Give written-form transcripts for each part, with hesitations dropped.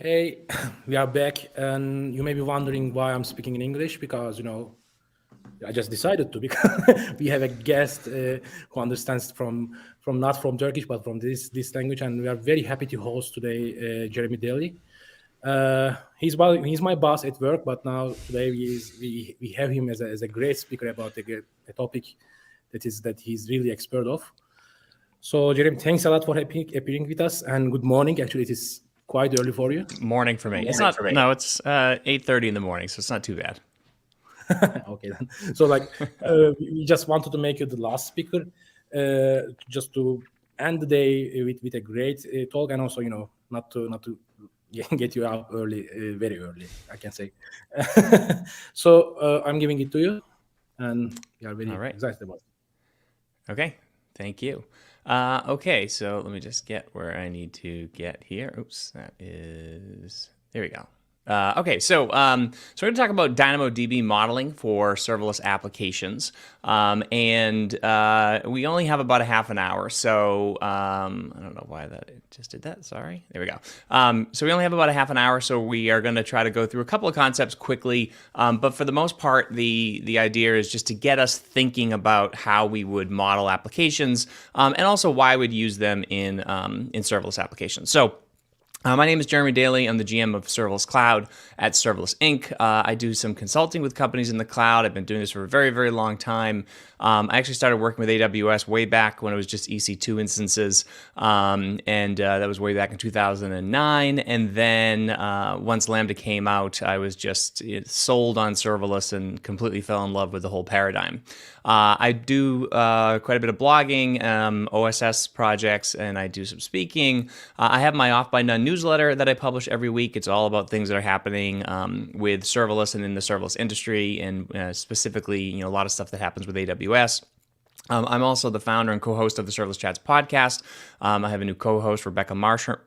Hey, we are back, and you may be wondering why I'm speaking in English because I just decided to because we have a guest who understands from not from Turkish but from this language, and we are very happy to host today Jeremy Daly. He's my boss at work, but now today we have him as a great speaker about a topic that he's really expert of. So Jeremy, thanks a lot for appearing with us, and good morning. Actually, it is quite early for you. Morning for me. It's not. No, it's 8:30 in the morning, so it's not too bad. Okay, then. So we just wanted to make you the last speaker, just to end the day with a great talk, and also not to get you out early, very early, I can say. So I'm giving it to you, and we are very excited about it. Okay, thank you. Okay, so let me just get where I need to get here. Oops, there we go. Okay, so we're going to talk about DynamoDB modeling for serverless applications, and we only have about a half an hour, so I don't know why that just did that. Sorry, there we go. So we only have about a half an hour, so we are going to try to go through a couple of concepts quickly, but for the most part, the idea is just to get us thinking about how we would model applications, and also why we'd use them in serverless applications. So. My name is Jeremy Daly. I'm the GM of Serverless Cloud at Serverless Inc. I do some consulting with companies in the cloud. I've been doing this for a very, very long time. I actually started working with AWS way back when it was just EC2 instances, and that was way back in 2009. And then once Lambda came out, I was just sold on serverless and completely fell in love with the whole paradigm. I do quite a bit of blogging, OSS projects, and I do some speaking. I have my Off by None newsletter that I publish every week. It's all about things that are happening with serverless and in the serverless industry, and specifically, a lot of stuff that happens with AWS. I'm also the founder and co-host of the Serverless Chats podcast. I have a new co-host, Rebecca Marshburn,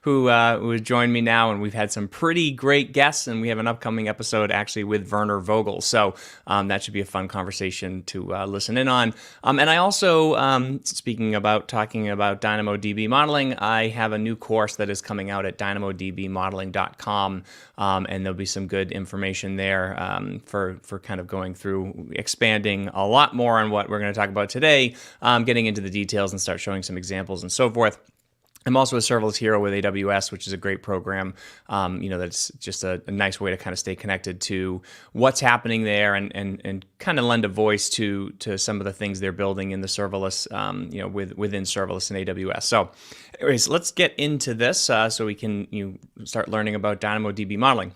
who has joined me now, and we've had some pretty great guests, and we have an upcoming episode actually with Werner Vogel. So that should be a fun conversation to listen in on. And I also, talking about DynamoDB modeling, I have a new course that is coming out at dynamodbmodeling.com, and there'll be some good information there for kind of going through, expanding a lot more on what we're going to talk about today, getting into the details and start showing some examples and so forth. I'm also a serverless hero with AWS, which is a great program. That's just a nice way to kind of stay connected to what's happening there and kind of lend a voice to some of the things they're building in the serverless, within serverless and AWS. So anyways, let's get into this so we can start learning about DynamoDB modeling.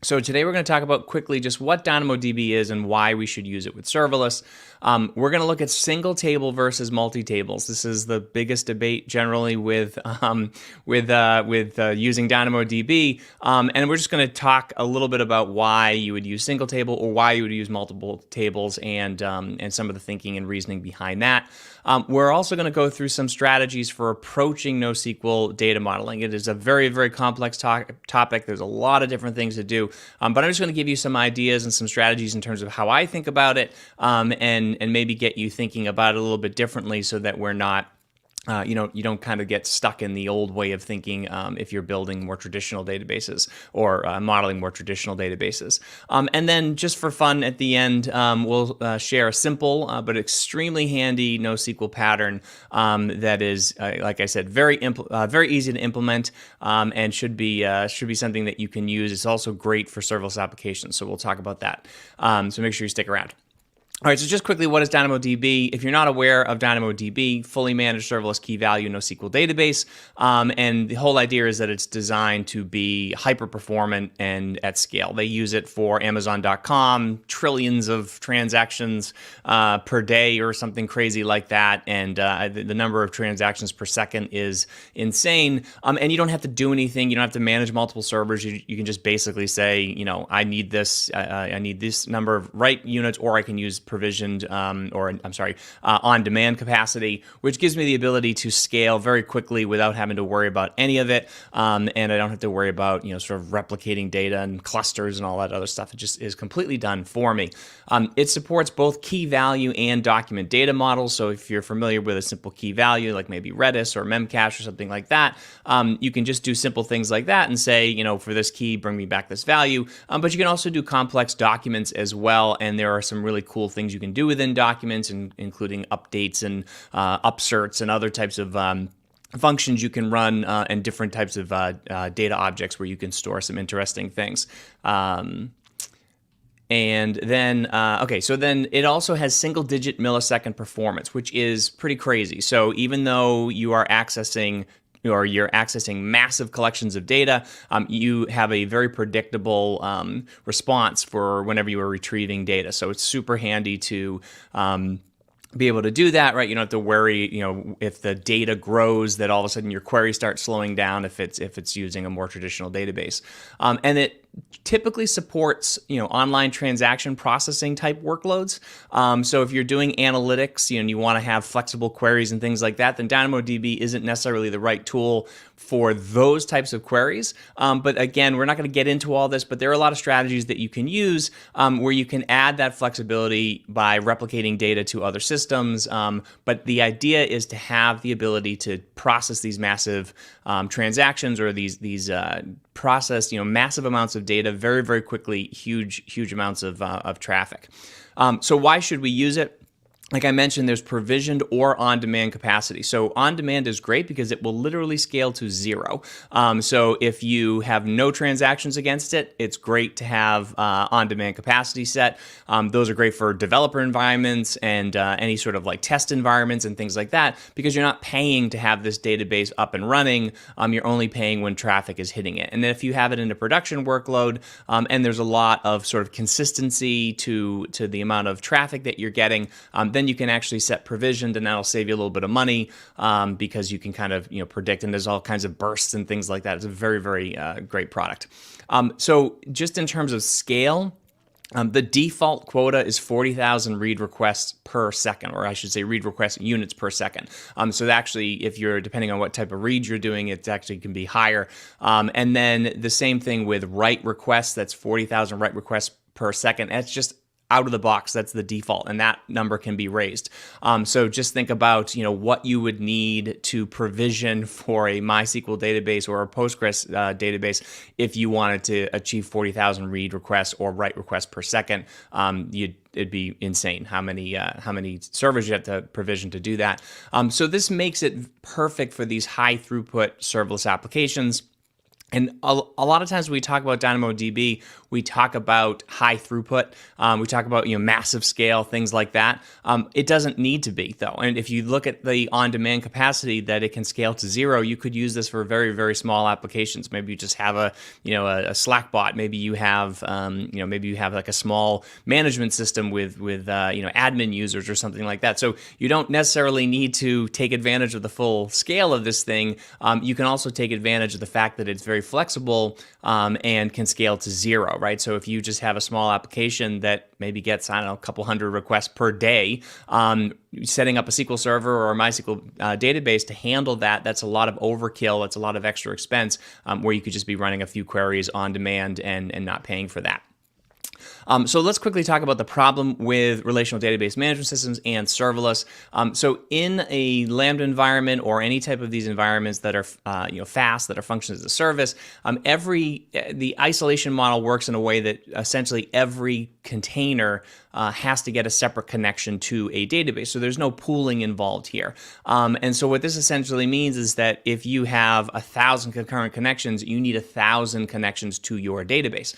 So today we're going to talk about quickly just what DynamoDB is and why we should use it with serverless. We're going to look at single table versus multi-tables. This is the biggest debate generally with using DynamoDB, and we're just going to talk a little bit about why you would use single table or why you would use multiple tables and some of the thinking and reasoning behind that. We're also going to go through some strategies for approaching NoSQL data modeling. It is a very, very complex topic. There's a lot of different ththings to do, but I'm just going to give you some ideas and some strategies in terms of how I think about it, and maybe get you thinking about it a little bit differently so that we're not you don't kind of get stuck in the old way of thinking if you're building more traditional databases or modeling more traditional databases. And then just for fun at the end, we'll share a simple but extremely handy NoSQL pattern that is, like I said, very easy to implement and should be something that you can use. It's also great for serverless applications, so we'll talk about that. So make sure you stick around. All right, so just quickly, what is DynamoDB? If you're not aware of DynamoDB, fully managed serverless key value NoSQL database, and the whole idea is that it's designed to be hyper-performant and at scale. They use it for Amazon.com, trillions of transactions per day or something crazy like that, and the number of transactions per second is insane, and you don't have to do anything. You don't have to manage multiple servers. You can just basically say, I need this number of write units, or I can use provisioned, on-demand capacity, which gives me the ability to scale very quickly without having to worry about any of it, and I don't have to worry about sort of replicating data and clusters and all that other stuff. It just is completely done for me. It supports both key value and document data models. So if you're familiar with a simple key value, like maybe Redis or Memcache or something like that, you can just do simple things like that and say, for this key, bring me back this value. But you can also do complex documents as well, and there are some really cool things you can do within documents, including updates and upserts and other types of functions you can run, and different types of data objects where you can store some interesting things. And then, so then it also has single-digit millisecond performance, which is pretty crazy. So even though you're accessing massive collections of data, you have a very predictable response for whenever you are retrieving data. So it's super handy to be able to do that, right? You don't have to worry, if the data grows, that all of a sudden your query starts slowing down if it's using a more traditional database. And it typically supports, online transaction processing type workloads. So if you're doing analytics, and you want to have flexible queries and things like that, then DynamoDB isn't necessarily the right tool for those types of queries. But again, we're not going to get into all this, but there are a lot of strategies that you can use where you can add that flexibility by replicating data to other systems. But the idea is to have the ability to process these massive transactions, or these process massive amounts of data very, very quickly, huge amounts of traffic. So why should we use it? Like I mentioned, there's provisioned or on-demand capacity. So on-demand is great because it will literally scale to 0. So if you have no transactions against it, it's great to have on-demand capacity set. Those are great for developer environments and any sort of like test environments and things like that, because you're not paying to have this database up and running. You're only paying when traffic is hitting it. And then if you have it in a production workload, and there's a lot of sort of consistency to the amount of traffic that you're getting, then you can actually set provisioned, and that'll save you a little bit of money because you can kind of predict, and there's all kinds of bursts and things like that. It's a very, very great product. So just in terms of scale, the default quota is 40,000 read requests per second, or I should say read request units per second. So actually, if you're, depending on what type of read you're doing, it actually can be higher. And then the same thing with write requests, that's 40,000 write requests per second. That's just out of the box, that's the default, and that number can be raised. So just think about what you would need to provision for a MySQL database or a Postgres database if you wanted to achieve 40,000 read requests or write requests per second. It'd be insane how many servers you have to provision to do that. So this makes it perfect for these high throughput serverless applications. And a lot of times when we talk about DynamoDB, we talk about high throughput. We talk about massive scale, things like that. It doesn't need to be, though. And if you look at the on-demand capacity that it can scale to 0, you could use this for very, very small applications. Maybe you just have a Slack bot. Maybe you have like a small management system with admin users or something like that. So you don't necessarily need to take advantage of the full scale of this thing. You can also take advantage of the fact that it's very flexible and can scale to 0, right? So if you just have a small application that maybe gets, a couple hundred requests per day, setting up a SQL Server or a MySQL database to handle that's a lot of overkill. That's a lot of extra expense where you could just be running a few queries on demand and not paying for that. So let's quickly talk about the problem with relational database management systems and serverless. So in a Lambda environment or any type of these environments that are fast, that are functions as a service, the isolation model works in a way that essentially every container has to get a separate connection to a database. So there's no pooling involved here. And so what this essentially means is that if you have 1,000 concurrent connections, you need 1,000 connections to your database.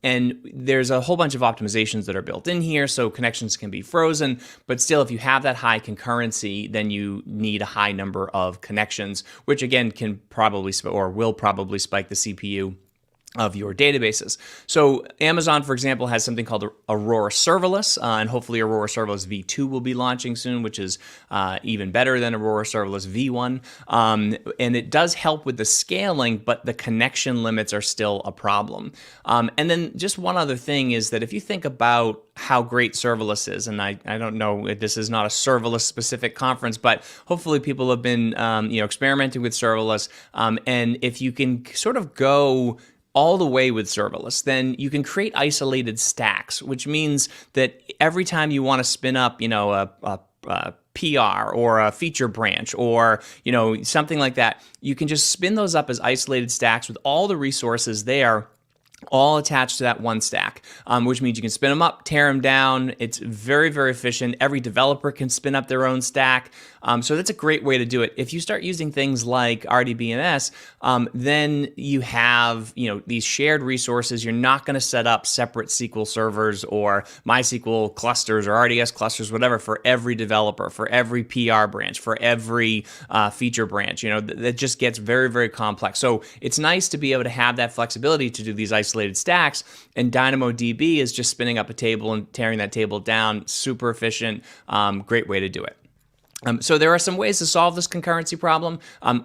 And there's a whole bunch of optimizations that are built in here, so connections can be frozen, but still, if you have that high concurrency, then you need a high number of connections, which again can probably or will probably spike the CPU of your databases. So Amazon, for example, has something called Aurora Serverless, and hopefully Aurora Serverless V2 will be launching soon, which is even better than Aurora Serverless V1. And it does help with the scaling, but the connection limits are still a problem. And then just one other thing is that if you think about how great serverless is, and I don't know, this is not a serverless specific conference, but hopefully people have been experimenting with serverless, and if you can sort of go all the way with serverless, then you can create isolated stacks, which means that every time you want to spin up, a PR or a feature branch or something like that, you can just spin those up as isolated stacks with all the resources there, all attached to that one stack, which means you can spin them up, tear them down. It's very, very efficient. Every developer can spin up their own stack. So that's a great way to do it. If you start using things like RDBMS, then you have these shared resources. You're not going to set up separate SQL servers or MySQL clusters or RDS clusters, whatever, for every developer, for every PR branch, for every feature branch. That just gets very, very complex. So it's nice to be able to have that flexibility to do these isolated stacks. And DynamoDB is just spinning up a table and tearing that table down. Super efficient. Great way to do it. So there are some ways to solve this concurrency problem.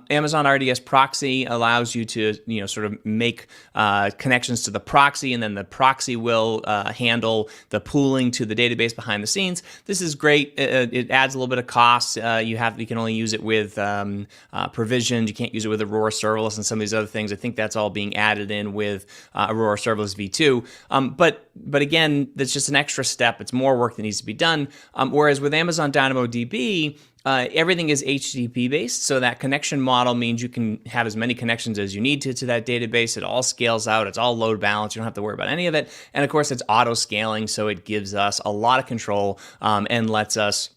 Amazon RDS Proxy allows you to, sort of make connections to the proxy, and then the proxy will handle the pooling to the database behind the scenes. This is great. It adds a little bit of cost. You can only use it with provisioned. You can't use it with Aurora Serverless and some of these other things. I think that's all being added in with Aurora Serverless V2. But again, that's just an extra step. It's more work that needs to be done. Whereas with Amazon DynamoDB, everything is HTTP based, so that connection model means you can have as many connections as you need to that database. It all scales out. It's all load balanced. You don't have to worry about any of it. And of course, it's auto scaling, so it gives us a lot of control and lets us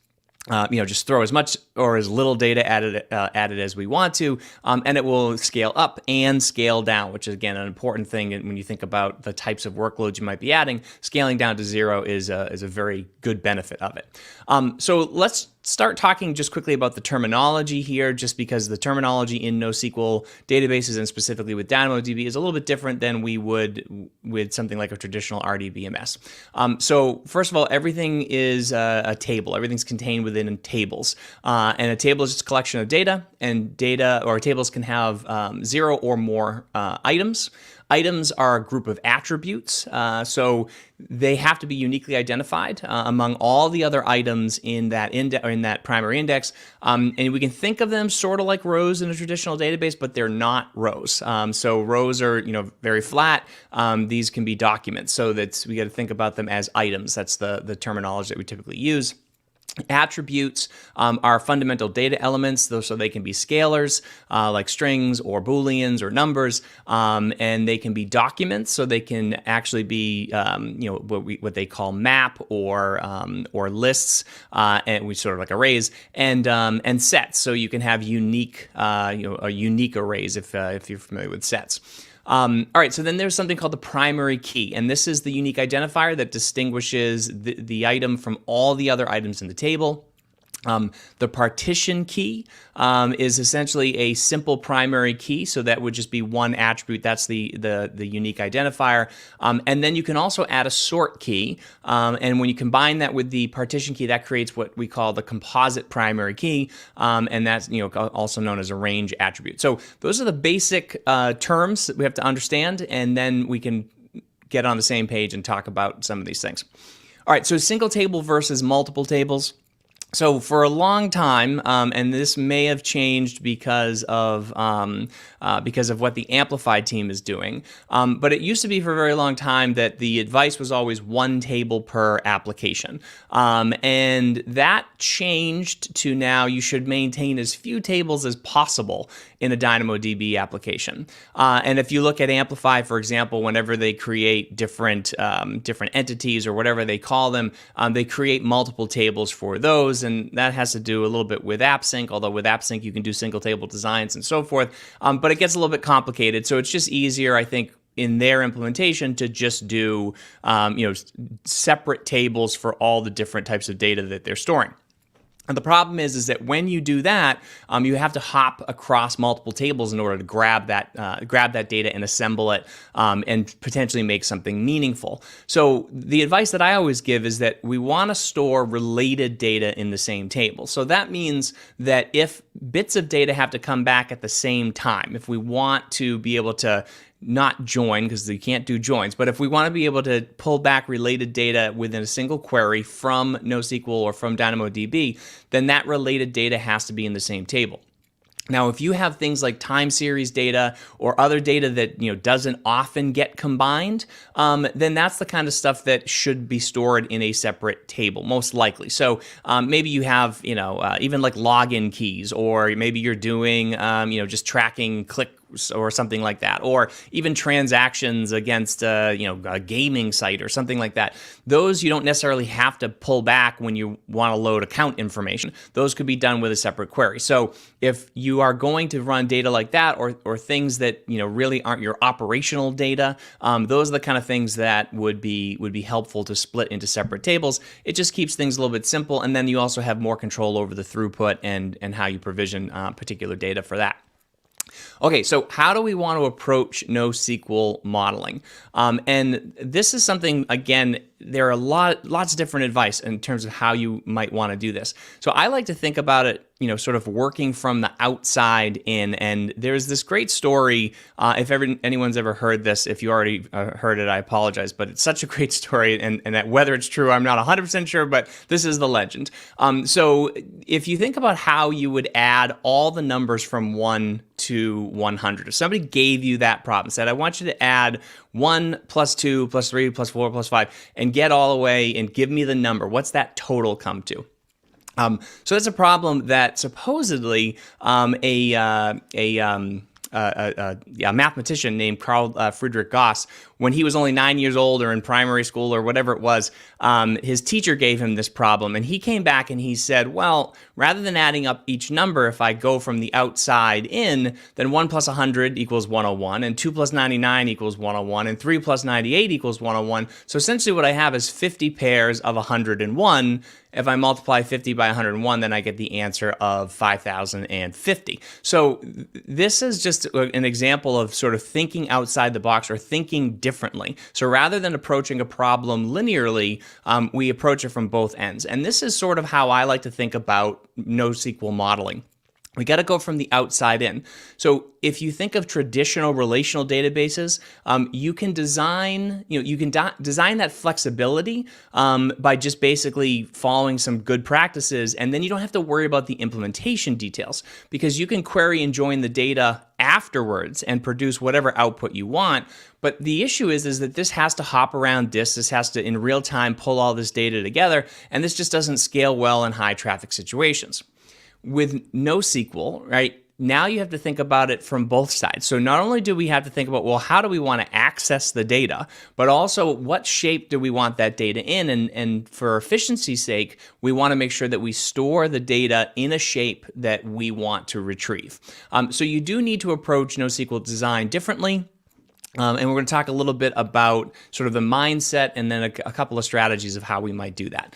just throw as much or as little data at it as we want to, and it will scale up and scale down, which is, again, an important thing when you think about the types of workloads you might be adding. Scaling down to 0 is a very good benefit of it. So let's start talking just quickly about the terminology here, just because the terminology in NoSQL databases and specifically with DynamoDB is a little bit different than we would with something like a traditional RDBMS. So first of all, everything is a table. Everything's contained within tables. And a table is just a collection of data, and tables can have 0 or more items. Items are a group of attributes, so they have to be uniquely identified among all the other items in that primary index. And we can think of them sort of like rows in a traditional database, but they're not rows. So rows are very flat. These can be documents, so we got to think about them as items. That's the terminology that we typically use. Attributes are fundamental data elements, so they can be scalars like strings or booleans or numbers, and they can be documents, so they can actually be what they call map or lists, and we sort of like arrays, and sets, so you can have unique arrays if you're familiar with sets. All right, so then there's something called the primary key, and this is the unique identifier that distinguishes the item from all the other items in the table. The partition key is essentially a simple primary key, so that would just be one attribute. That's the unique identifier. And then you can also add a sort key, and when you combine that with the partition key, that creates what we call the composite primary key, and that's also known as a range attribute. So those are the basic terms that we have to understand, and then we can get on the same page and talk about some of these things. All right, so single table versus multiple tables. So for a long time, and this may have changed because of what the Amplified team is doing, but it used to be for a very long time that the advice was always one table per application, and that changed to now you should maintain as few tables as possible in a DynamoDB application. And if you look at Amplify, for example, whenever they create different entities or whatever they call them, they create multiple tables for those. And that has to do a little bit with AppSync, although with AppSync you can do single table designs and so forth. But it gets a little bit complicated. So it's just easier, I think, in their implementation to just do separate tables for all the different types of data that they're storing. And the problem is that when you do that, you have to hop across multiple tables in order to grab that data and assemble it and potentially make something meaningful. So the advice that I always give is that we want to store related data in the same table. So that means that if bits of data have to come back at the same time, if we want to be able to not join, because you can't do joins, but if we want to be able to pull back related data within a single query from NoSQL or from DynamoDB, then that related data has to be in the same table. Now, if you have things like time series data or other data that doesn't often get combined, then that's the kind of stuff that should be stored in a separate table, most likely. So maybe you have even like login keys, or maybe you're doing just tracking clicks or something like that, or even transactions against a gaming site or something like that. Those you don't necessarily have to pull back when you want to load account information. Those could be done with a separate query. So if you are going to run data like that, or things that really aren't your operational data, those are the kind of things that would be helpful to split into separate tables. It just keeps things a little bit simple, and then you also have more control over the throughput and how you provision particular data for that. Okay, so how do we want to approach NoSQL modeling? And this is something, again, there are lots of different advice in terms of how you might want to do this. So I like to think about it, sort of working from the outside in. And there's this great story. If anyone's ever heard this, if you already heard it, I apologize. But it's such a great story, and that whether it's true, I'm not 100% sure, but this is the legend. So if you think about how you would add all the numbers from 1 to 100, if somebody gave you that problem, said, I want you to add 1 plus 2 plus 3 plus 4 plus 5 and get all the way and give me the number, what's that total come to? So that's a problem that supposedly a mathematician named Carl Friedrich Gauss, when he was only 9 years old or in primary school or whatever it was, his teacher gave him this problem, and he came back and he said, well, rather than adding up each number, if I go from the outside in, then 1 plus 100 equals 101, and 2 plus 99 equals 101, and 3 plus 98 equals 101. So essentially what I have is 50 pairs of 101. If I multiply 50 by 101, then I get the answer of 5,050. So this is just an example of sort of thinking outside the box or thinking differently. So rather than approaching a problem linearly, we approach it from both ends. And this is sort of how I like to think about NoSQL modeling. We got to go from the outside in. So if you think of traditional relational databases, you can design, design that flexibility by just basically following some good practices, and then you don't have to worry about the implementation details, because you can query and join the data afterwards and produce whatever output you want. But the issue is that this has to hop around disks. This has to, in real time, pull all this data together, and this just doesn't scale well in high traffic situations. With NoSQL, right, now you have to think about it from both sides. So not only do we have to think about, well, how do we want to access the data, but also what shape do we want that data in? And for efficiency's sake, we want to make sure that we store the data in a shape that we want to retrieve. So you do need to approach NoSQL design differently. And we're going to talk a little bit about sort of the mindset and then a couple of strategies of how we might do that.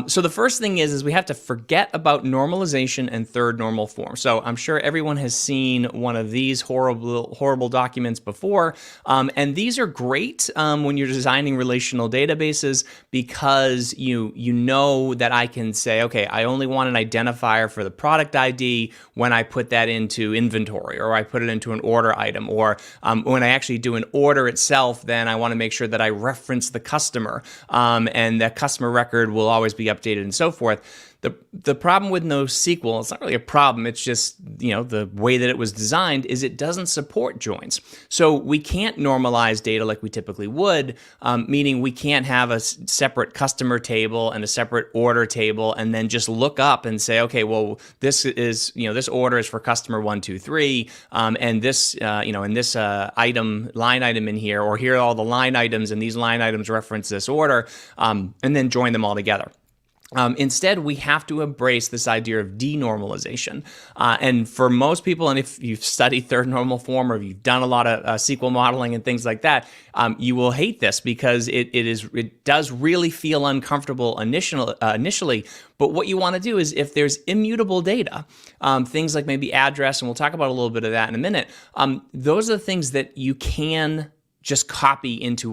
So the first thing is we have to forget about normalization and third normal form. So I'm sure everyone has seen one of these horrible documents before. And these are great when you're designing relational databases, because you know that I can say, okay, I only want an identifier for the product ID when I put that into inventory, or I put it into an order item, or when I actually do an order itself, then I want to make sure that I reference the customer, and that customer record will always be updated and so forth. The problem with NoSQL, it's not really a problem, it's just, the way that it was designed is it doesn't support joins. So we can't normalize data like we typically would, meaning we can't have a separate customer table and a separate order table and then just look up and say, okay, well, this is, this order is for customer 123, and this, and this line item in here, or here are all the line items, and these line items reference this order, and then join them all together. Instead, we have to embrace this idea of denormalization. And for most people, and if you've studied third normal form or you've done a lot of SQL modeling and things like that, you will hate this because it does really feel uncomfortable initially. But what you want to do is, if there's immutable data, things like maybe address, and we'll talk about a little bit of that in a minute, those are the things that you can just copy into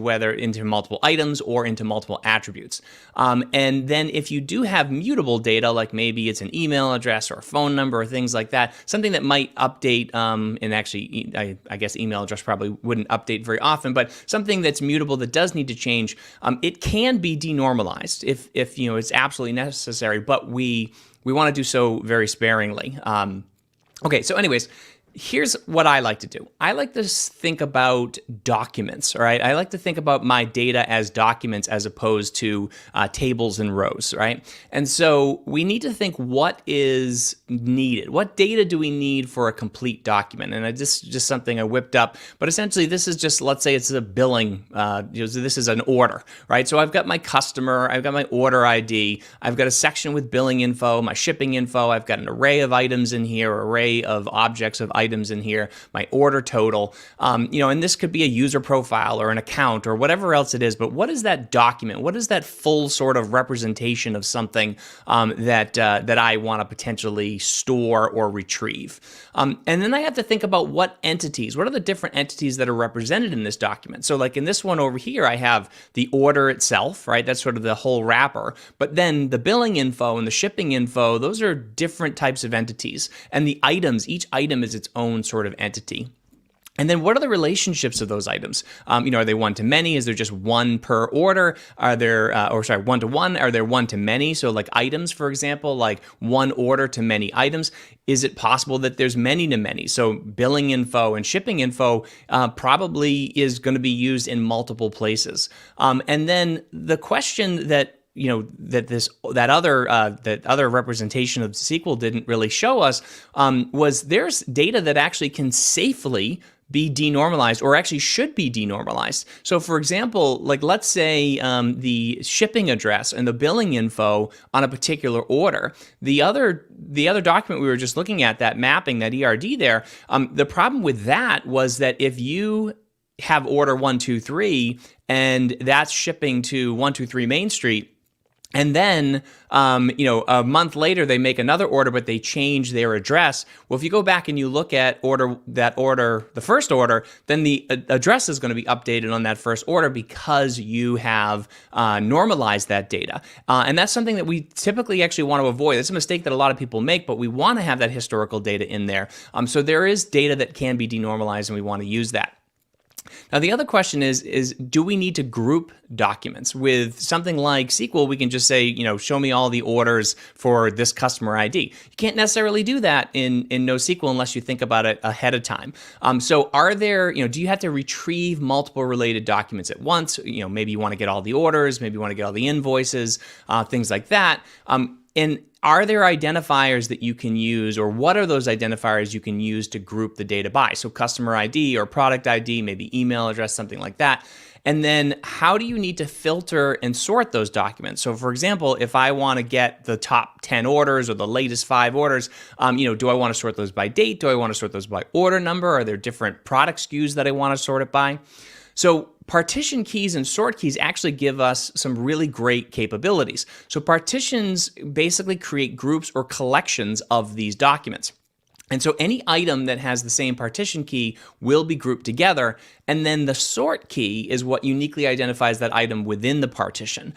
multiple items or into multiple attributes. And then if you do have mutable data, like maybe it's an email address or a phone number or things like that, something that might update, and actually I guess email address probably wouldn't update very often, but something that's mutable that does need to change, it can be denormalized if it's absolutely necessary, but we want to do so very sparingly. Okay, so anyways, here's what I like to do. I like to think about documents, all right? I like to think about my data as documents as opposed to tables and rows, right? And so we need to think, what is needed? What data do we need for a complete document? And this is just something I whipped up, but essentially this is just, let's say it's a billing, this is an order, right? So I've got my customer, I've got my order ID, I've got a section with billing info, my shipping info, I've got an array of items in here, array of objects of items in here, my order total, and this could be a user profile or an account or whatever else it is, but what is that document? What is that full sort of representation of something that I want to potentially store or retrieve? And then I have to think about what are the different entities that are represented in this document. So like in this one over here, I have the order itself, right? That's sort of the whole wrapper, but then the billing info and the shipping info, those are different types of entities. And the items, each item is its own sort of entity. And then what are the relationships of those items? Are they one-to-many? Is there just one per order? Are there, one-to-one? Are there one-to-many? So like items, for example, like one order to many items. Is it possible that there's many-to-many? So billing info and shipping info probably is going to be used in multiple places. And then the question that that other representation of SQL didn't really show us was there's data that actually can safely be denormalized, or actually should be denormalized. So for example, like let's say the shipping address and the billing info on a particular order, the other document we were just looking at, that mapping, that ERD there, the problem with that was that if you have order 123 and that's shipping to 123 Main Street, and then, a month later, they make another order, but they change their address. Well, if you go back and you look at the first order, then the address is going to be updated on that first order because you have normalized that data. And that's something that we typically actually want to avoid. That's a mistake that a lot of people make, but we want to have that historical data in there. So there is data that can be denormalized, and we want to use that. Now, the other question is do we need to group documents? With something like SQL, we can just say, show me all the orders for this customer ID. You can't necessarily do that in NoSQL unless you think about it ahead of time. So are there, do you have to retrieve multiple related documents at once? Maybe you want to get all the orders, maybe you want to get all the invoices, things like that. And are there identifiers that you can use, or what are those identifiers you can use to group the data by? So customer ID or product ID, maybe email address, something like that. And then how do you need to filter and sort those documents? So for example, if I want to get the top 10 orders or the latest 5 orders, do I want to sort those by date? Do I want to sort those by order number? Are there different product SKUs that I want to sort it by? So partition keys and sort keys actually give us some really great capabilities. So partitions basically create groups or collections of these documents. And so any item that has the same partition key will be grouped together, and then the sort key is what uniquely identifies that item within the partition.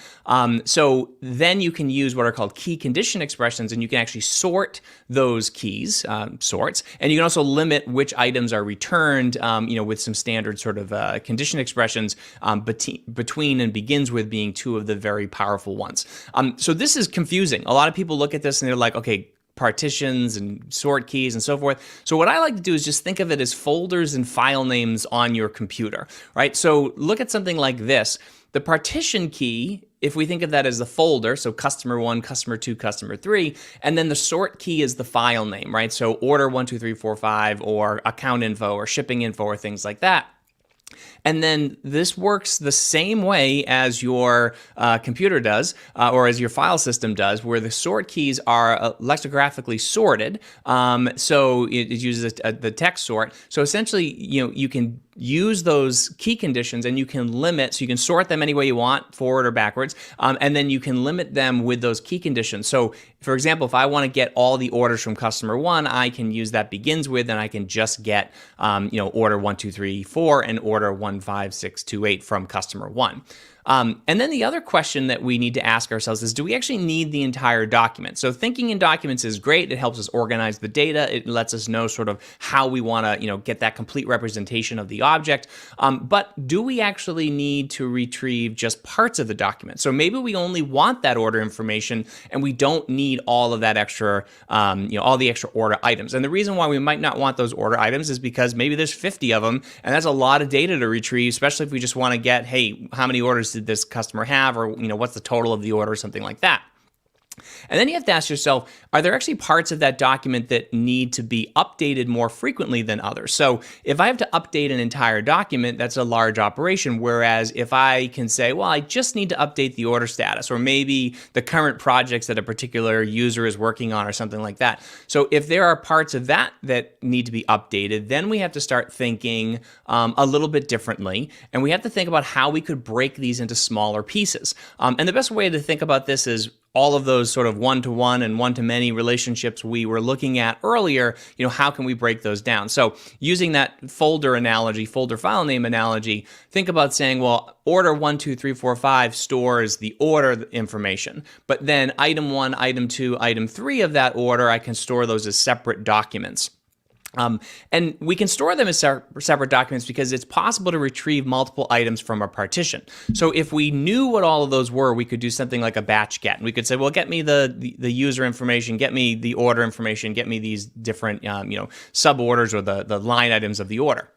So then you can use what are called key condition expressions, and you can actually sort those keys, sorts, and you can also limit which items are returned, with some standard sort of condition expressions between and begins with being 2 of the very powerful ones. So this is confusing. A lot of people look at this and they're like, okay, partitions and sort keys and so forth. So what I like to do is just think of it as folders and file names on your computer, right? So look at something like this. The partition key, if we think of that as the folder, so customer 1, customer 2, customer 3, and then the sort key is the file name, right? So order 1, 2, 3, 4, 5, or account info or shipping info or things like that. And then this works the same way as your computer does, or as your file system does, where the sort keys are lexicographically sorted. So it uses the text sort. So essentially, you can use those key conditions and you can limit, so you can sort them any way you want, forward or backwards, and then you can limit them with those key conditions. So for example, if I want to get all the orders from customer 1, I can use that begins with, and I can just get order 1, 2, 3, 4 and order 1, 5, 6, 2, 8 from customer 1. And then the other question that we need to ask ourselves is, do we actually need the entire document? So thinking in documents is great. It helps us organize the data. It lets us know sort of how we want to, get that complete representation of the object. But do we actually need to retrieve just parts of the document? So maybe we only want that order information and we don't need all of that extra, all the extra order items. And the reason why we might not want those order items is because maybe there's 50 of them, and that's a lot of data to retrieve, especially if we just want to get, hey, how many orders did this customer have, or what's the total of the order, or something like that. And then you have to ask yourself, are there actually parts of that document that need to be updated more frequently than others? So if I have to update an entire document, that's a large operation. Whereas if I can say, well, I just need to update the order status, or maybe the current projects that a particular user is working on, or something like that. So if there are parts of that that need to be updated, then we have to start thinking a little bit differently. And we have to think about how we could break these into smaller pieces. And the best way to think about this is all of those sort of one-to-one and one-to-many relationships we were looking at earlier, how can we break those down? So using that folder analogy, folder file name analogy, think about saying, well, order 1, 2, 3, 4, 5 stores the order information, but then item 1, item 2, item 3 of that order, I can store those as separate documents. And we can store them as separate documents because it's possible to retrieve multiple items from a partition. So if we knew what all of those were, we could do something like a batch get. And we could say, well, get me the user information, get me the order information, get me these different sub-orders or the line items of the order.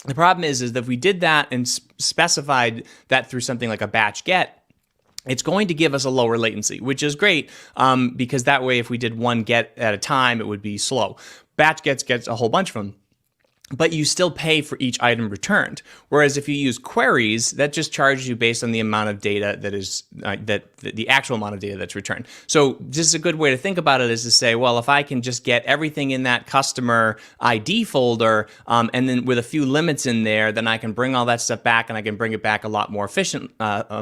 The problem is that if we did that and specified that through something like a batch get, it's going to give us a lower latency, which is great because that way if we did one get at a time, it would be slow. Batch gets a whole bunch of them, but you still pay for each item returned. Whereas if you use queries, that just charges you based on the amount of data that is the actual amount of data that's returned. So just a good way to think about it is to say, well, if I can just get everything in that customer ID folder, and then with a few limits in there, then I can bring all that stuff back, and I can bring it back a lot more efficiently. And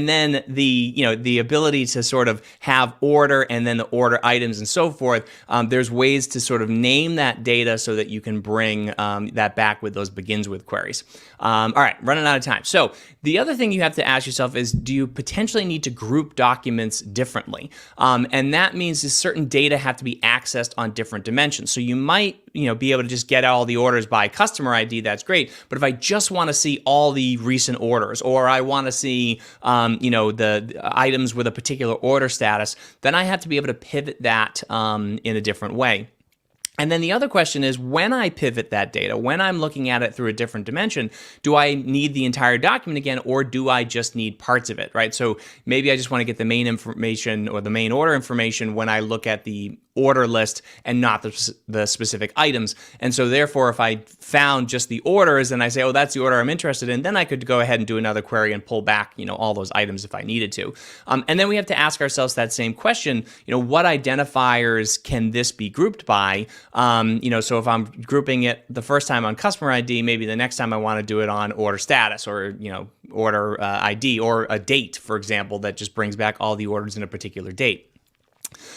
then the ability to sort of have order and then the order items and so forth. There's ways to sort of name that data so that you can bring that back with those begins with queries. All right, running out of time. So the other thing you have to ask yourself is, do you potentially need to group documents differently? And that means that certain data have to be accessed on different dimensions. So you might be able to just get all the orders by customer ID, that's great. But if I just want to see all the recent orders, or I want to see the items with a particular order status, then I have to be able to pivot that in a different way. And then the other question is, when I pivot that data, when I'm looking at it through a different dimension, do I need the entire document again, or do I just need parts of it, right? So maybe I just want to get the main information or the main order information when I look at the order list and not the specific items. And so therefore, if I found just the orders and I say, oh, that's the order I'm interested in, then I could go ahead and do another query and pull back, all those items if I needed to. And then we have to ask ourselves that same question, what identifiers can this be grouped by? So if I'm grouping it the first time on customer ID, maybe the next time I want to do it on order status, or, order ID, or a date, for example, that just brings back all the orders in a particular date.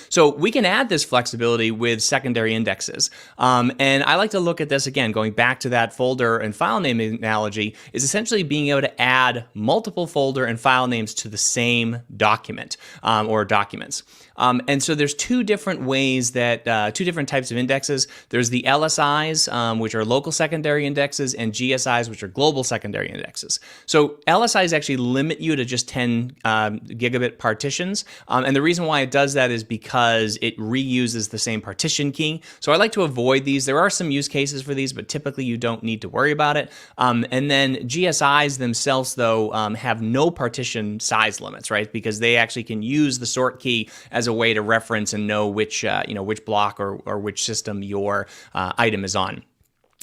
So we can add this flexibility with secondary indexes. And I like to look at this, again, going back to that folder and file name analogy, is essentially being able to add multiple folder and file names to the same document or documents. And so there's two different ways that, two different types of indexes. There's the LSIs, which are local secondary indexes, and GSIs, which are global secondary indexes. So LSIs actually limit you to just 10 gigabit partitions. And the reason why it does that is because it reuses the same partition key. So I like to avoid these. There are some use cases for these, but typically you don't need to worry about it. And then GSIs themselves, though, have no partition size limits, right? Because they actually can use the sort key as a way to reference and know which block or which system your item is on.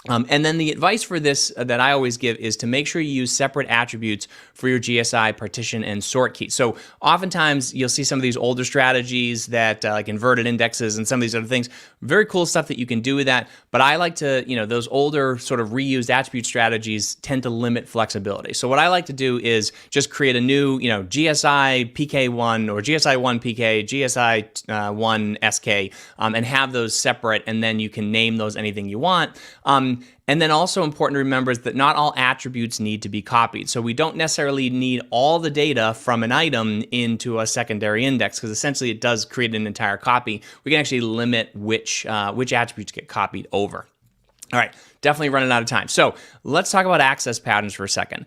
And then the advice for this that I always give is to make sure you use separate attributes for your GSI partition and sort key. So oftentimes you'll see some of these older strategies that like inverted indexes and some of these other things, very cool stuff that you can do with that. But I like to, those older sort of reused attribute strategies tend to limit flexibility. So what I like to do is just create a new, GSI PK1 or GSI1 PK, GSI1 SK, and have those separate, and then you can name those anything you want. And then also important to remember is that not all attributes need to be copied. So we don't necessarily need all the data from an item into a secondary index, because essentially it does create an entire copy. We can actually limit which attributes get copied over. All right, definitely running out of time. So let's talk about access patterns for a second.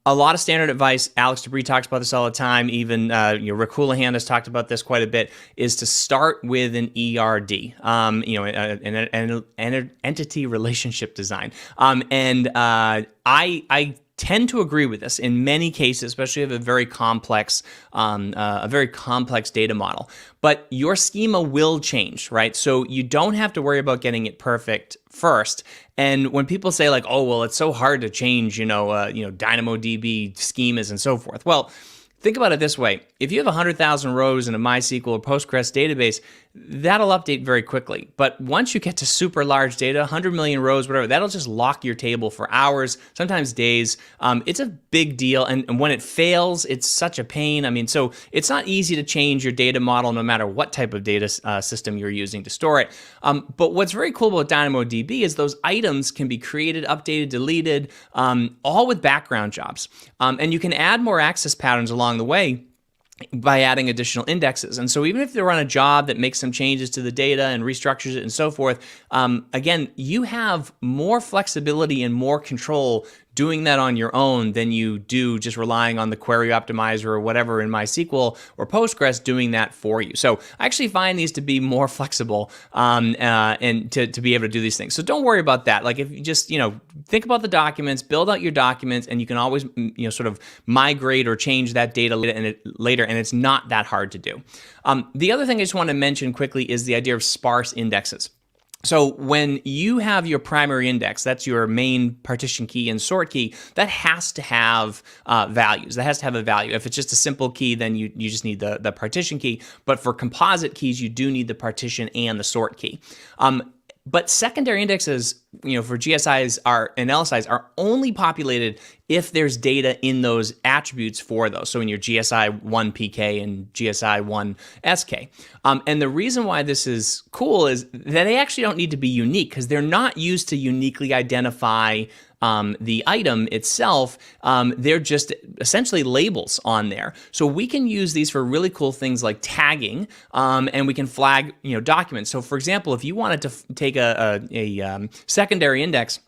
A lot of standard advice, Alex Debris talks about this all the time, even Rick Houlihan has talked about this quite a bit, is to start with an ERD, an entity relationship design. I tend to agree with this in many cases, especially if you have a very complex data model. But your schema will change, right? So you don't have to worry about getting it perfect first. And when people say like, oh, well, it's so hard to change, DynamoDB schemas and so forth. Well, think about it this way. If you have 100,000 rows in a MySQL or Postgres database, that'll update very quickly. But once you get to super large data, 100 million rows, whatever, that'll just lock your table for hours, sometimes days. It's a big deal. And when it fails, it's such a pain. I mean, so it's not easy to change your data model no matter what type of data system you're using to store it. But what's very cool about DynamoDB is those items can be created, updated, deleted, all with background jobs. And you can add more access patterns along the way by adding additional indexes. And so even if they're on a job that makes some changes to the data and restructures it and so forth, again, you have more flexibility and more control doing that on your own than you do just relying on the query optimizer or whatever in MySQL or Postgres doing that for you. So I actually find these to be more flexible and to be able to do these things. So don't worry about that. Like if you just, think about the documents, build out your documents, and you can always, sort of migrate or change that data later, and it's not that hard to do. The other thing I just want to mention quickly is the idea of sparse indexes. So when you have your primary index, that's your main partition key and sort key, that has to have values. That has to have a value. If it's just a simple key, then you just need the partition key. But for composite keys, you do need the partition and the sort key. But secondary indexes, for GSIs and LSIs are only populated if there's data in those attributes for those. So in your GSI1 PK and GSI1 SK. And the reason why this is cool is that they actually don't need to be unique, because they're not used to uniquely identify the item itself. They're just essentially labels on there. So we can use these for really cool things like tagging, and we can flag documents. So for example, if you wanted to take a secondary index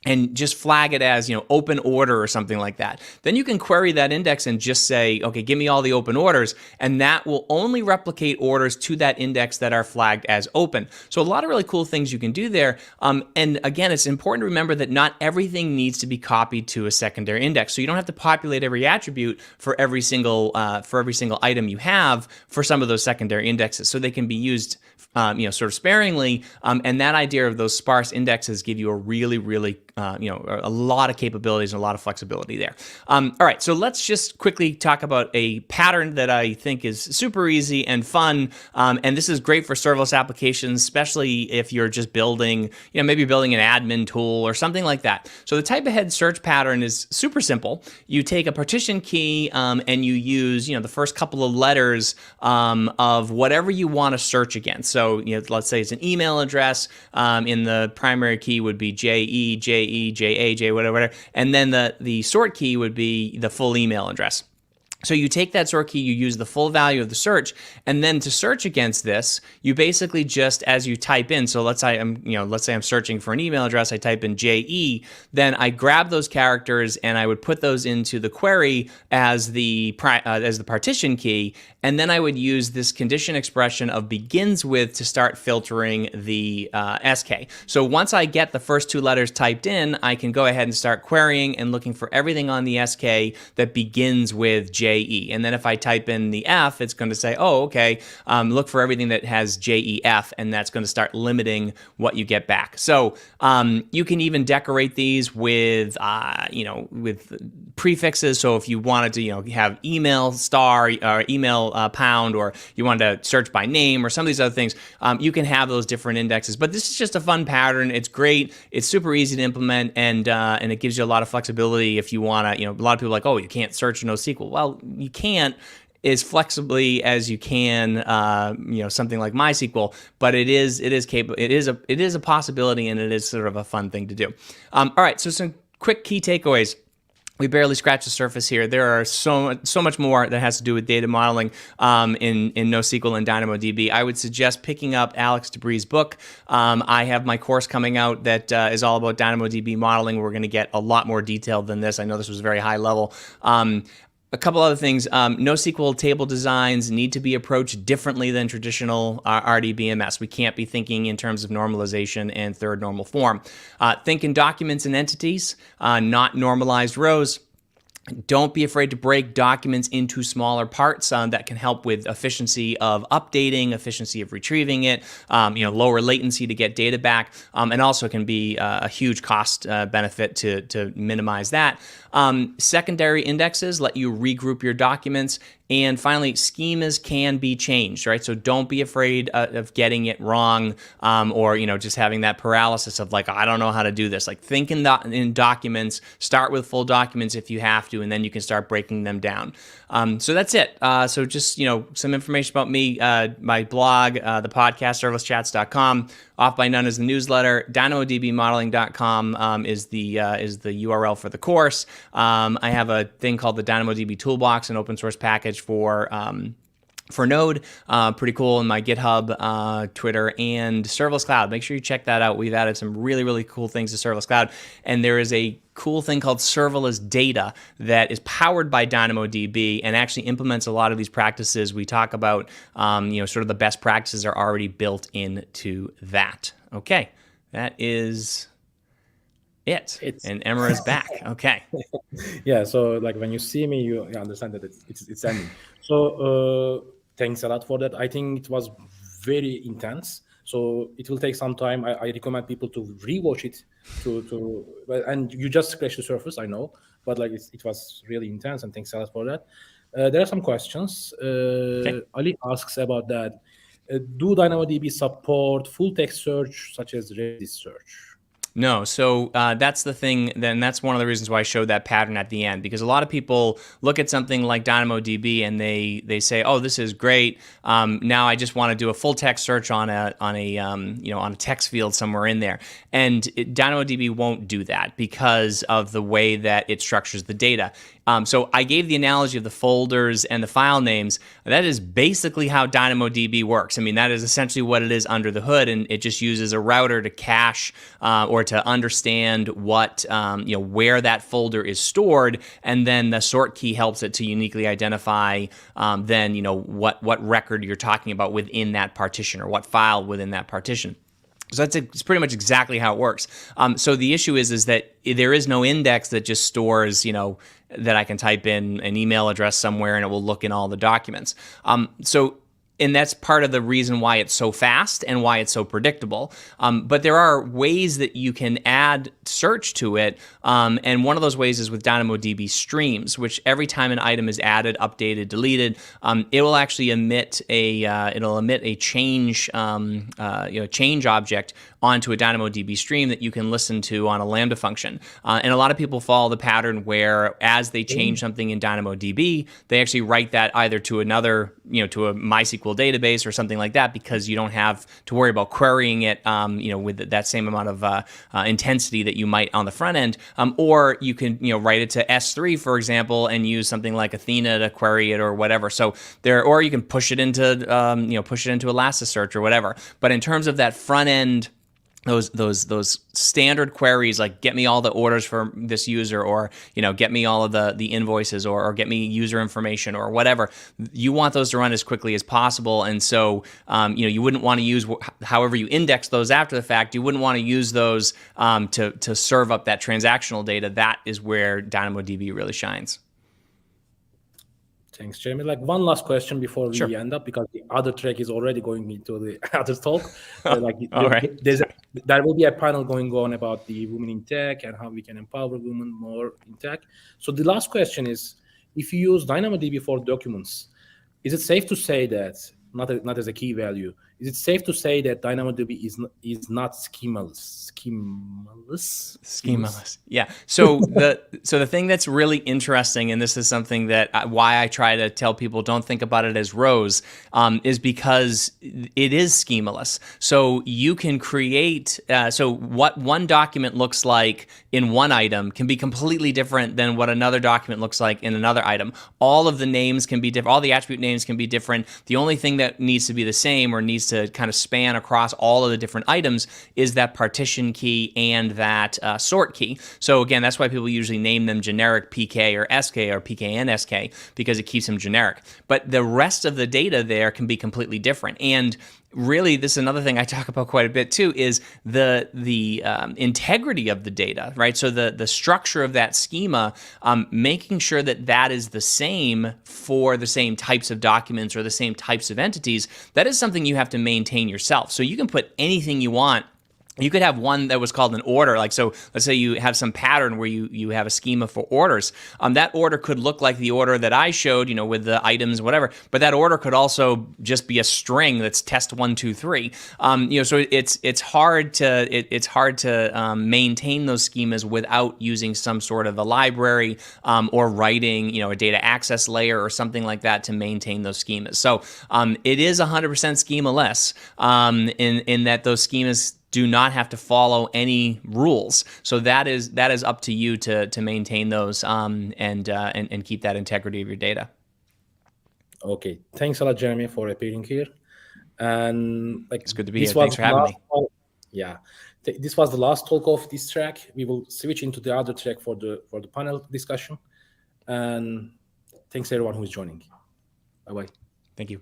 and just flag it as, open order or something like that, then you can query that index and just say, okay, give me all the open orders, and that will only replicate orders to that index that are flagged as open. So a lot of really cool things you can do there. And again, it's important to remember that not everything needs to be copied to a secondary index. So you don't have to populate every attribute for every single item you have for some of those secondary indexes. So they can be used sort of sparingly, and that idea of those sparse indexes give you a really, really, a lot of capabilities and a lot of flexibility there. All right, so let's just quickly talk about a pattern that I think is super easy and fun, and this is great for serverless applications, especially if you're just building, maybe building an admin tool or something like that. So the type ahead search pattern is super simple. You take a partition key and you use, the first couple of letters of whatever you want to search against. So, let's say it's an email address. In the primary key would be JE, JE, JA, J, whatever. And then the sort key would be the full email address. So you take that sort key, you use the full value of the search, and then to search against this, you basically just, as you type in, so let's say I'm searching for an email address, I type in JE, then I grab those characters and I would put those into the query as the partition key, and then I would use this condition expression of begins with to start filtering the SK. So once I get the first two letters typed in, I can go ahead and start querying and looking for everything on the SK that begins with JE. JE. And then if I type in the F, it's going to say, oh, okay, look for everything that has JEF, and that's going to start limiting what you get back. So you can even decorate these with, with prefixes. So if you wanted to, have email star or email pound, or you wanted to search by name or some of these other things, you can have those different indexes. But this is just a fun pattern. It's great. It's super easy to implement, and it gives you a lot of flexibility if you want to. A lot of people are like, oh, you can't search NoSQL. Well, you can't as flexibly as you can, something like MySQL, but it is capable. It is a possibility, and it is sort of a fun thing to do. All right, so some quick key takeaways. We barely scratched the surface here. There are so much more that has to do with data modeling in NoSQL and DynamoDB. I would suggest picking up Alex DeBree's book. I have my course coming out that is all about DynamoDB modeling. We're going to get a lot more detail than this. I know this was very high level. A couple other things. NoSQL table designs need to be approached differently than traditional RDBMS. We can't be thinking in terms of normalization and third normal form. Think in documents and entities, not normalized rows. Don't be afraid to break documents into smaller parts. That can help with efficiency of updating, efficiency of retrieving it, lower latency to get data back, and also can be a huge cost benefit to minimize that. Secondary indexes let you regroup your documents. And finally, schemas can be changed, right? So don't be afraid of getting it wrong, or just having that paralysis of like, I don't know how to do this. Like, think in documents. Start with full documents if you have to, and then you can start breaking them down. So that's it. So just some information about me, my blog, the podcast, serverlesschats.com. Off by None is the newsletter. DynamoDBmodeling.com is the URL for the course. I have a thing called the DynamoDB Toolbox, an open source package for Node. Pretty cool in my GitHub, Twitter, and Serverless Cloud. Make sure you check that out. We've added some really, really cool things to Serverless Cloud. And there is a cool thing called Serverless Data that is powered by DynamoDB and actually implements a lot of these practices we talk about. Sort of the best practices are already built into that. Okay, that is it. And Emma is back. Okay. Yeah, so like when you see me, you understand that it's ending. So thanks a lot for that. I think it was very intense. So it will take some time. I recommend people to rewatch it. And you just scratched the surface, I know, but like it was really intense. And thanks a lot for that. There are some questions. Okay. Ali asks about that. Do DynamoDB support full text search such as Redis search? No, so that's the thing. Then that's one of the reasons why I showed that pattern at the end, because a lot of people look at something like DynamoDB and they say, "Oh, this is great. Now I just want to do a full text search on a text field somewhere in there." And DynamoDB won't do that because of the way that it structures the data. So I gave the analogy of the folders and the file names. That is basically how DynamoDB works. I mean, that is essentially what it is under the hood, and it just uses a router to cache or to understand what where that folder is stored, and then the sort key helps it to uniquely identify what record you're talking about within that partition, or what file within that partition. So it's pretty much exactly how it works. So the issue is that there is no index that just stores, that I can type in an email address somewhere and it will look in all the documents. And that's part of the reason why it's so fast and why it's so predictable. But there are ways that you can add search to it. And one of those ways is with DynamoDB streams, which every time an item is added, updated, deleted, it will actually emit a change change object onto a DynamoDB stream that you can listen to on a Lambda function. And a lot of people follow the pattern where as they change something in DynamoDB, they actually write that either to another, to a MySQL database or something like that, because you don't have to worry about querying it, with that same amount of intensity that you might on the front end. Or you can, write it to S3, for example, and use something like Athena to query it or whatever. So or you can push it into, Elasticsearch or whatever. But in terms of that front end, those standard queries like get me all the orders for this user, or get me all of the invoices, or get me user information or whatever, you want those to run as quickly as possible. And so you wouldn't want to use, however you index those after the fact, you wouldn't want to use those to serve up that transactional data. That is where DynamoDB really shines. Thanks, Jeremy. Like one last question before we Sure. end up, because the other track is already going into the other talk. Like All right. there will be a panel going on about the women in tech and how we can empower women more in tech. So the last question is, if you use DynamoDB for documents, is it safe to say that, not as a key value, is it safe to say that DynamoDB is not schemaless? Schemaless. Yeah. So the thing that's really interesting, and this is something that why I try to tell people don't think about it as rows, is because it is schemaless. So you can create. So what one document looks like in one item can be completely different than what another document looks like in another item. All of the names can be different. All the attribute names can be different. The only thing that needs to be the same or needs to kind of span across all of the different items is that partition key and that sort key. So again, that's why people usually name them generic PK or SK or PKN SK, because it keeps them generic. But the rest of the data there can be completely different. And really, this is another thing I talk about quite a bit too, is the integrity of the data, right? So the structure of that schema, making sure that that is the same for the same types of documents or the same types of entities, that is something you have to maintain yourself. So you can put anything you want. You could have one that was called an order. Like, so let's say you have some pattern where you have a schema for orders. That order could look like the order that I showed, with the items, whatever, but that order could also just be a string that's test 1, 2, 3. So it's hard to maintain those schemas without using some sort of a library, or writing, a data access layer or something like that to maintain those schemas. So it is 100% schemaless, in that those schemas do not have to follow any rules. So that is up to you to maintain those, and keep that integrity of your data. Okay, thanks a lot, Jeremy, for appearing here. And it's good to be here. Thanks for having me. Yeah, this was the last talk of this track. We will switch into the other track for the panel discussion. And thanks everyone who is joining. Bye bye. Thank you.